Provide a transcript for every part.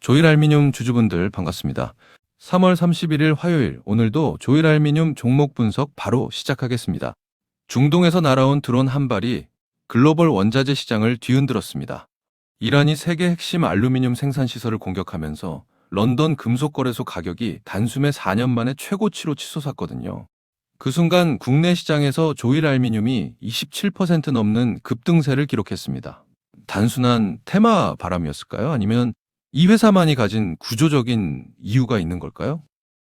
조일알미늄 주주분들 반갑습니다. 3월 31일 화요일, 오늘도 조일알미늄 종목 분석 바로 시작하겠습니다. 중동에서 날아온 드론 한 발이 글로벌 원자재 시장을 뒤흔들었습니다. 이란이 세계 핵심 알루미늄 생산 시설을 공격하면서 런던 금속거래소 가격이 단숨에 4년 만에 최고치로 치솟았거든요. 그 순간 국내 시장에서 조일알미늄이 27% 넘는 급등세를 기록했습니다. 단순한 테마 바람이었을까요? 아니면 이 회사만이 가진 구조적인 이유가 있는 걸까요?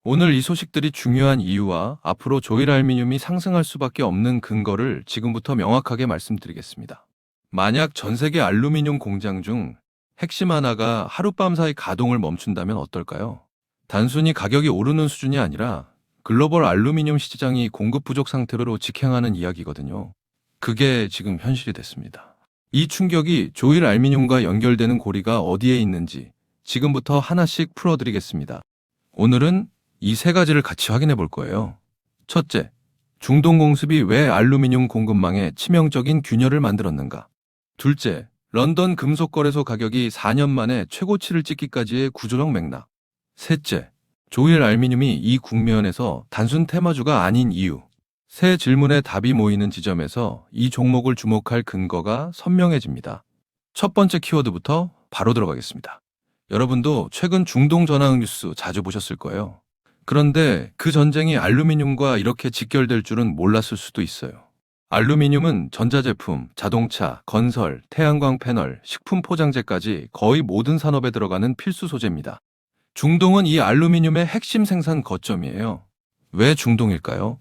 오늘 이 소식들이 중요한 이유와 앞으로 조일알미늄이 상승할 수밖에 없는 근거를 지금부터 명확하게 말씀드리겠습니다. 만약 전 세계 알루미늄 공장 중 핵심 하나가 하룻밤 사이 가동을 멈춘다면 어떨까요? 단순히 가격이 오르는 수준이 아니라 글로벌 알루미늄 시장이 공급 부족 상태로 직행하는 이야기거든요. 그게 지금 현실이 됐습니다. 이 충격이 조일알미늄과 연결되는 고리가 어디에 있는지 지금부터 하나씩 풀어드리겠습니다. 오늘은 이 세 가지를 같이 확인해 볼 거예요. 첫째, 중동 공습이 왜 알루미늄 공급망에 치명적인 균열을 만들었는가? 둘째, 런던 금속거래소 가격이 4년 만에 최고치를 찍기까지의 구조적 맥락. 셋째, 조일알미늄이 이 국면에서 단순 테마주가 아닌 이유. 세 질문에 답이 모이는 지점에서 이 종목을 주목할 근거가 선명해집니다. 첫 번째 키워드부터 바로 들어가겠습니다. 여러분도 최근 중동 전황 뉴스 자주 보셨을 거예요. 그런데 그 전쟁이 알루미늄과 이렇게 직결될 줄은 몰랐을 수도 있어요. 알루미늄은 전자제품, 자동차, 건설, 태양광 패널, 식품 포장재까지 거의 모든 산업에 들어가는 필수 소재입니다. 중동은 이 알루미늄의 핵심 생산 거점이에요. 왜 중동일까요?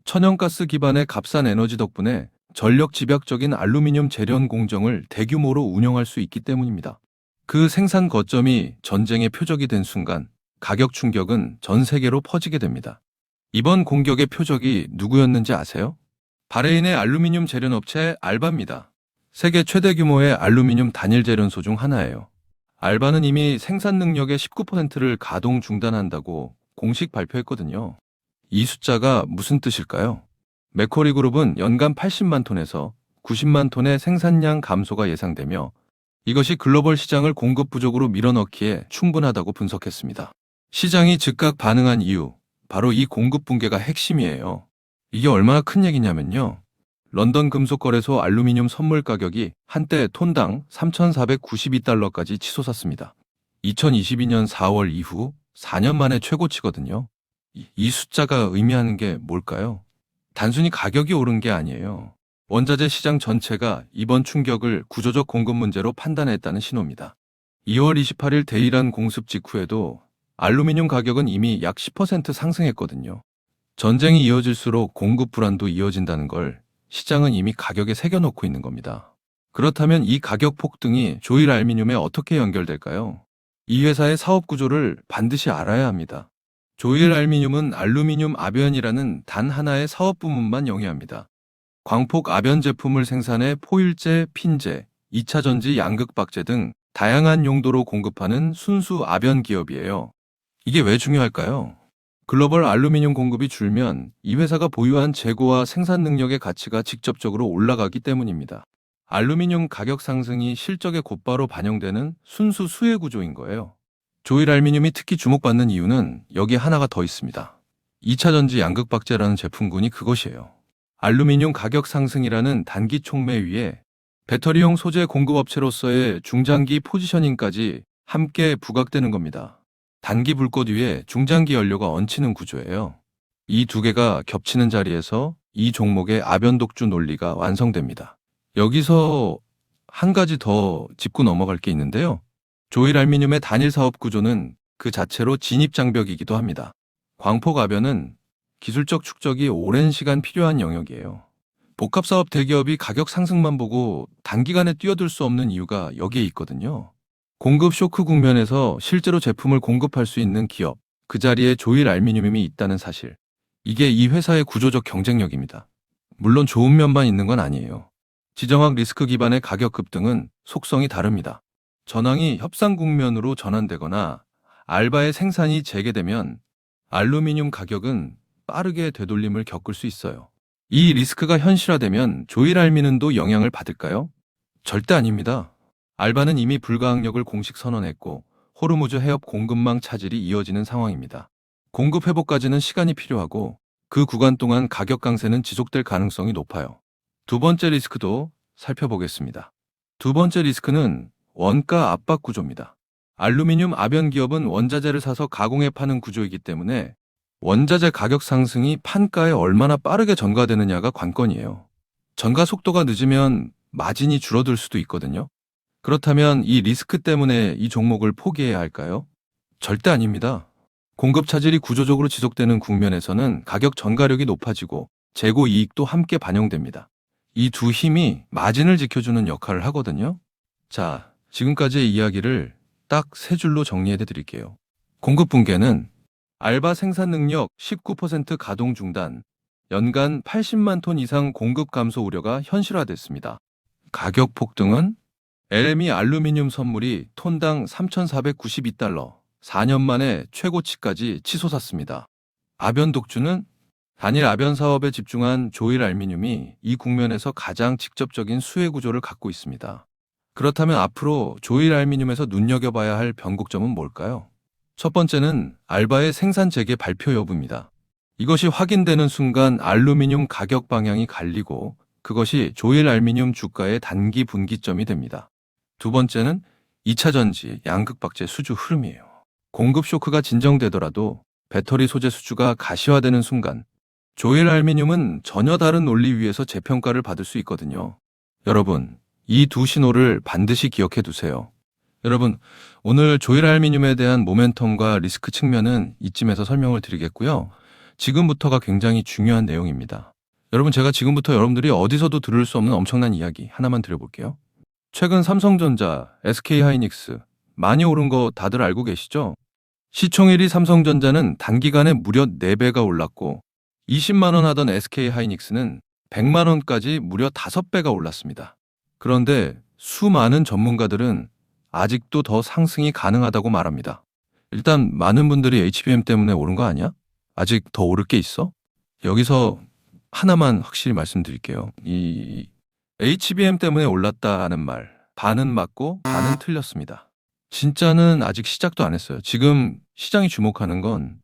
천연가스 기반의 값싼 에너지 덕분에 전력 집약적인 알루미늄 재련 공정을 대규모로 운영할 수 있기 때문입니다. 그 생산 거점이 전쟁의 표적이 된 순간 가격 충격은 전 세계로 퍼지게 됩니다. 이번 공격의 표적이 누구였는지 아세요? 바레인의 알루미늄 재련업체 알바입니다. 세계 최대 규모의 알루미늄 단일 재련소 중 하나예요. 알바는 이미 생산 능력의 19%를 가동 중단한다고 공식 발표했거든요. 이 숫자가 무슨 뜻일까요? 맥쿼리 그룹은 연간 80만 톤에서 90만 톤의 생산량 감소가 예상되며 이것이 글로벌 시장을 공급 부족으로 밀어넣기에 충분하다고 분석했습니다. 시장이 즉각 반응한 이유, 바로 이 공급 붕괴가 핵심이에요. 이게 얼마나 큰 얘기냐면요. 런던 금속거래소 알루미늄 선물 가격이 한때 톤당 3,492달러까지 치솟았습니다. 2022년 4월 이후 4년 만에 최고치거든요. 이 숫자가 의미하는 게 뭘까요? 단순히 가격이 오른 게 아니에요. 원자재 시장 전체가 이번 충격을 구조적 공급 문제로 판단했다는 신호입니다. 2월 28일 대이란 공습 직후에도 알루미늄 가격은 이미 약 10% 상승했거든요. 전쟁이 이어질수록 공급 불안도 이어진다는 걸 시장은 이미 가격에 새겨놓고 있는 겁니다. 그렇다면 이 가격 폭등이 조일알미늄에 어떻게 연결될까요? 이 회사의 사업 구조를 반드시 알아야 합니다. 조일알미늄은 알루미늄 아변이라는 단 하나의 사업 부문만 영위합니다. 광폭 아변 제품을 생산해 포일제, 핀제, 2차 전지 양극박제 등 다양한 용도로 공급하는 순수 아변 기업이에요. 이게 왜 중요할까요? 글로벌 알루미늄 공급이 줄면 이 회사가 보유한 재고와 생산 능력의 가치가 직접적으로 올라가기 때문입니다. 알루미늄 가격 상승이 실적에 곧바로 반영되는 순수 수혜 구조인 거예요. 조일알미늄이 특히 주목받는 이유는 여기에 하나가 더 있습니다. 2차 전지 양극박제라는 제품군이 그것이에요. 알루미늄 가격 상승이라는 단기 촉매 위에 배터리용 소재 공급업체로서의 중장기 포지셔닝까지 함께 부각되는 겁니다. 단기 불꽃 위에 중장기 연료가 얹히는 구조예요. 이 두 개가 겹치는 자리에서 이 종목의 아변 독주 논리가 완성됩니다. 여기서 한 가지 더 짚고 넘어갈 게 있는데요. 조일알미늄의 단일 사업 구조는 그 자체로 진입장벽이기도 합니다. 광폭 아변은 기술적 축적이 오랜 시간 필요한 영역이에요. 복합사업 대기업이 가격 상승만 보고 단기간에 뛰어들 수 없는 이유가 여기에 있거든요. 공급 쇼크 국면에서 실제로 제품을 공급할 수 있는 기업, 그 자리에 조일알미늄이 있다는 사실. 이게 이 회사의 구조적 경쟁력입니다. 물론 좋은 면만 있는 건 아니에요. 지정학 리스크 기반의 가격 급등은 속성이 다릅니다. 전황이 협상 국면으로 전환되거나 알바의 생산이 재개되면 알루미늄 가격은 빠르게 되돌림을 겪을 수 있어요. 이 리스크가 현실화되면 조일알미늄도 영향을 받을까요? 절대 아닙니다. 알바는 이미 불가항력을 공식 선언했고 호르무즈 해협 공급망 차질이 이어지는 상황입니다. 공급 회복까지는 시간이 필요하고 그 구간 동안 가격 강세는 지속될 가능성이 높아요. 두 번째 리스크도 살펴보겠습니다. 두 번째 리스크는 원가 압박 구조입니다. 알루미늄 아변 기업은 원자재를 사서 가공해 파는 구조이기 때문에 원자재 가격 상승이 판가에 얼마나 빠르게 전가되느냐가 관건이에요. 전가 속도가 늦으면 마진이 줄어들 수도 있거든요. 그렇다면 이 리스크 때문에 이 종목을 포기해야 할까요? 절대 아닙니다. 공급 차질이 구조적으로 지속되는 국면에서는 가격 전가력이 높아지고 재고 이익도 함께 반영됩니다. 이 두 힘이 마진을 지켜주는 역할을 하거든요. 자, 지금까지의 이야기를 딱 세 줄로 정리해 드릴게요. 공급 붕괴는 알바 생산 능력 19% 가동 중단, 연간 80만 톤 이상 공급 감소 우려가 현실화됐습니다. 가격 폭등은 LME 알루미늄 선물이 톤당 3,492달러, 4년 만에 최고치까지 치솟았습니다. 아변 독주는 단일 아변 사업에 집중한 조일 알미늄이 이 국면에서 가장 직접적인 수혜 구조를 갖고 있습니다. 그렇다면 앞으로 조일 알미늄에서 눈여겨봐야 할 변곡점은 뭘까요? 첫 번째는 알바의 생산 재개 발표 여부입니다. 이것이 확인되는 순간 알루미늄 가격 방향이 갈리고 그것이 조일 알미늄 주가의 단기 분기점이 됩니다. 두 번째는 2차 전지 양극박제 수주 흐름이에요. 공급 쇼크가 진정되더라도 배터리 소재 수주가 가시화되는 순간 조일 알미늄은 전혀 다른 논리 위에서 재평가를 받을 수 있거든요. 여러분, 이 두 신호를 반드시 기억해 두세요. 여러분, 오늘 조일 알미늄에 대한 모멘텀과 리스크 측면은 이쯤에서 설명을 드리겠고요. 지금부터가 굉장히 중요한 내용입니다. 여러분, 제가 지금부터 여러분들이 어디서도 들을 수 없는 엄청난 이야기 하나만 드려볼게요. 최근 삼성전자, SK하이닉스 많이 오른 거 다들 알고 계시죠? 시총 1위 삼성전자는 단기간에 무려 4배가 올랐고 20만 원 하던 SK하이닉스는 100만 원까지 무려 5배가 올랐습니다. 그런데 수많은 전문가들은 아직도 더 상승이 가능하다고 말합니다. 일단 많은 분들이 HBM 때문에 오른 거 아니야? 아직 더 오를 게 있어? 여기서 하나만 확실히 말씀드릴게요. 이 HBM 때문에 올랐다는 말, 반은 맞고 반은 틀렸습니다. 진짜는 아직 시작도 안 했어요. 지금 시장이 주목하는 건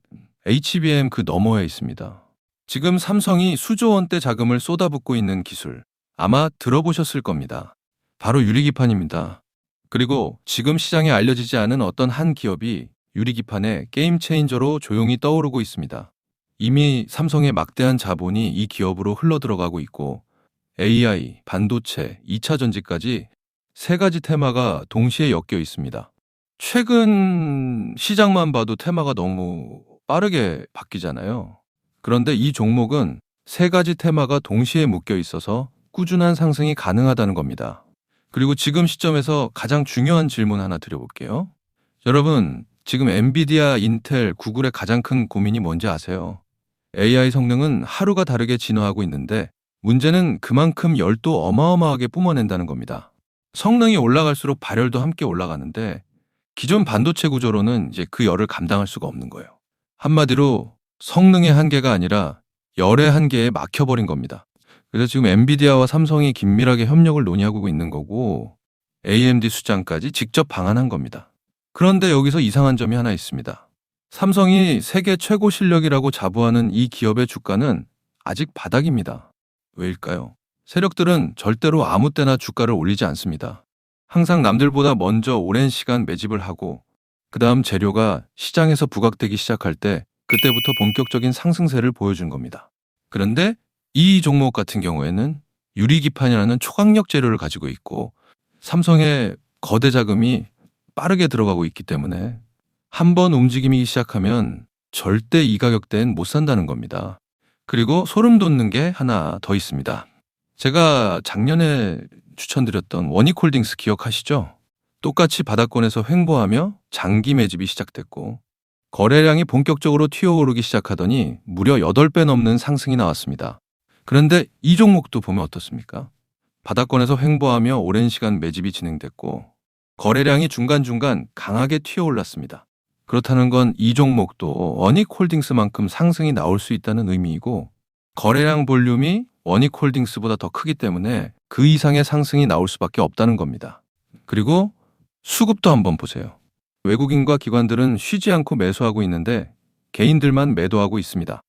HBM 그 너머에 있습니다. 지금 삼성이 수조 원대 자금을 쏟아붓고 있는 기술, 아마 들어보셨을 겁니다. 바로 유리기판입니다. 그리고 지금 시장에 알려지지 않은 어떤 한 기업이 유리기판의 게임 체인저로 조용히 떠오르고 있습니다. 이미 삼성의 막대한 자본이 이 기업으로 흘러들어가고 있고 AI, 반도체, 2차 전지까지 세 가지 테마가 동시에 엮여 있습니다. 최근 시장만 봐도 테마가 너무 빠르게 바뀌잖아요. 그런데 이 종목은 세 가지 테마가 동시에 묶여 있어서 꾸준한 상승이 가능하다는 겁니다. 그리고 지금 시점에서 가장 중요한 질문 하나 드려볼게요. 여러분, 지금 엔비디아, 인텔, 구글의 가장 큰 고민이 뭔지 아세요? AI 성능은 하루가 다르게 진화하고 있는데 문제는 그만큼 열도 어마어마하게 뿜어낸다는 겁니다. 성능이 올라갈수록 발열도 함께 올라가는데 기존 반도체 구조로는 이제 그 열을 감당할 수가 없는 거예요. 한마디로 성능의 한계가 아니라 열의 한계에 막혀버린 겁니다. 그래서 지금 엔비디아와 삼성이 긴밀하게 협력을 논의하고 있는 거고 AMD 수장까지 직접 방한한 겁니다. 그런데 여기서 이상한 점이 하나 있습니다. 삼성이 세계 최고 실력이라고 자부하는 이 기업의 주가는 아직 바닥입니다. 왜일까요? 세력들은 절대로 아무 때나 주가를 올리지 않습니다. 항상 남들보다 먼저 오랜 시간 매집을 하고 그 다음 재료가 시장에서 부각되기 시작할 때 그때부터 본격적인 상승세를 보여준 겁니다. 그런데 이 종목 같은 경우에는 유리기판이라는 초강력 재료를 가지고 있고 삼성의 거대 자금이 빠르게 들어가고 있기 때문에 한번 움직임이 시작하면 절대 이 가격대엔 못 산다는 겁니다. 그리고 소름 돋는 게 하나 더 있습니다. 제가 작년에 추천드렸던 원익홀딩스 기억하시죠? 똑같이 바닥권에서 횡보하며 장기 매집이 시작됐고 거래량이 본격적으로 튀어오르기 시작하더니 무려 8배 넘는 상승이 나왔습니다. 그런데 이 종목도 보면 어떻습니까? 바닥권에서 횡보하며 오랜 시간 매집이 진행됐고 거래량이 중간중간 강하게 튀어올랐습니다. 그렇다는 건 이 종목도 원익홀딩스만큼 상승이 나올 수 있다는 의미이고 거래량 볼륨이 원익홀딩스보다 더 크기 때문에 그 이상의 상승이 나올 수밖에 없다는 겁니다. 그리고 수급도 한번 보세요. 외국인과 기관들은 쉬지 않고 매수하고 있는데 개인들만 매도하고 있습니다.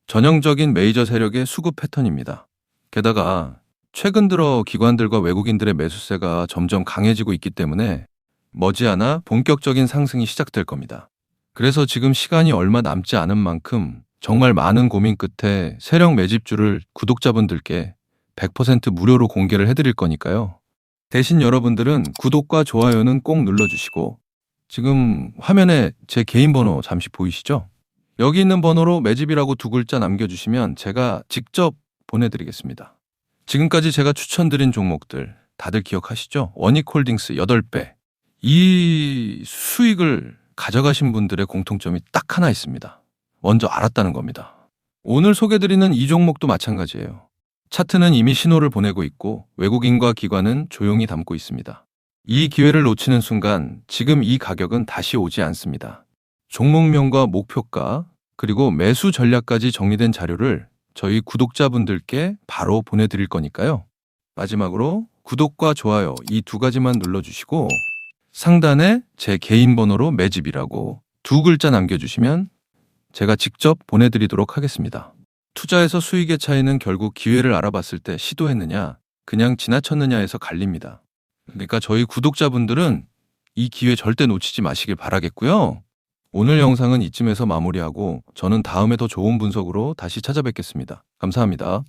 전형적인 메이저 세력의 수급 패턴입니다. 게다가 최근 들어 기관들과 외국인들의 매수세가 점점 강해지고 있기 때문에 머지않아 본격적인 상승이 시작될 겁니다. 그래서 지금 시간이 얼마 남지 않은 만큼 정말 많은 고민 끝에 세력 매집주를 구독자분들께 100% 무료로 공개를 해드릴 거니까요. 대신 여러분들은 구독과 좋아요는 꼭 눌러주시고, 지금 화면에 제 개인 번호 잠시 보이시죠? 여기 있는 번호로 매집이라고 두 글자 남겨주시면 제가 직접 보내드리겠습니다. 지금까지 제가 추천드린 종목들 다들 기억하시죠? 원익홀딩스 8배. 이 수익을 가져가신 분들의 공통점이 딱 하나 있습니다. 먼저 알았다는 겁니다. 오늘 소개드리는 이 종목도 마찬가지예요. 차트는 이미 신호를 보내고 있고 외국인과 기관은 조용히 담고 있습니다. 이 기회를 놓치는 순간 지금 이 가격은 다시 오지 않습니다. 종목명과 목표가 그리고 매수 전략까지 정리된 자료를 저희 구독자분들께 바로 보내드릴 거니까요. 마지막으로 구독과 좋아요 이 두 가지만 눌러주시고 상단에 제 개인 번호로 매집이라고 두 글자 남겨주시면 제가 직접 보내드리도록 하겠습니다. 투자에서 수익의 차이는 결국 기회를 알아봤을 때 시도했느냐, 그냥 지나쳤느냐에서 갈립니다. 그러니까 저희 구독자분들은 이 기회 절대 놓치지 마시길 바라겠고요. 오늘 영상은 이쯤에서 마무리하고 저는 다음에 더 좋은 분석으로 다시 찾아뵙겠습니다. 감사합니다.